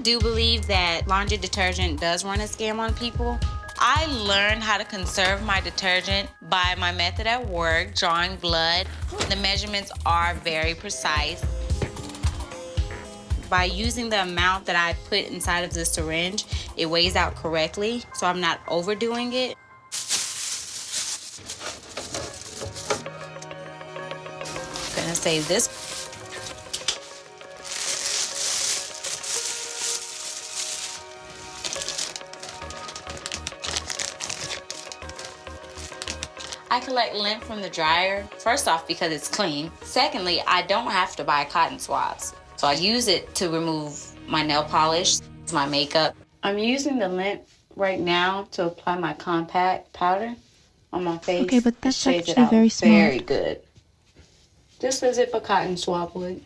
do believe that laundry detergent does run a scam on people. I learned how to conserve my detergent by my method at work, drawing blood. The measurements are very precise. By using the amount that I put inside of the syringe, it weighs out correctly, so I'm not overdoing it. I'm gonna save this. I collect lint from the dryer, first off because it's clean. Secondly, I don't have to buy cotton swabs. So I use it to remove my nail polish, my makeup. I'm using the lint right now to apply my compact powder on my face. Okay, but that's It shades it actually out very smart. very good. Just as if a cotton swab would.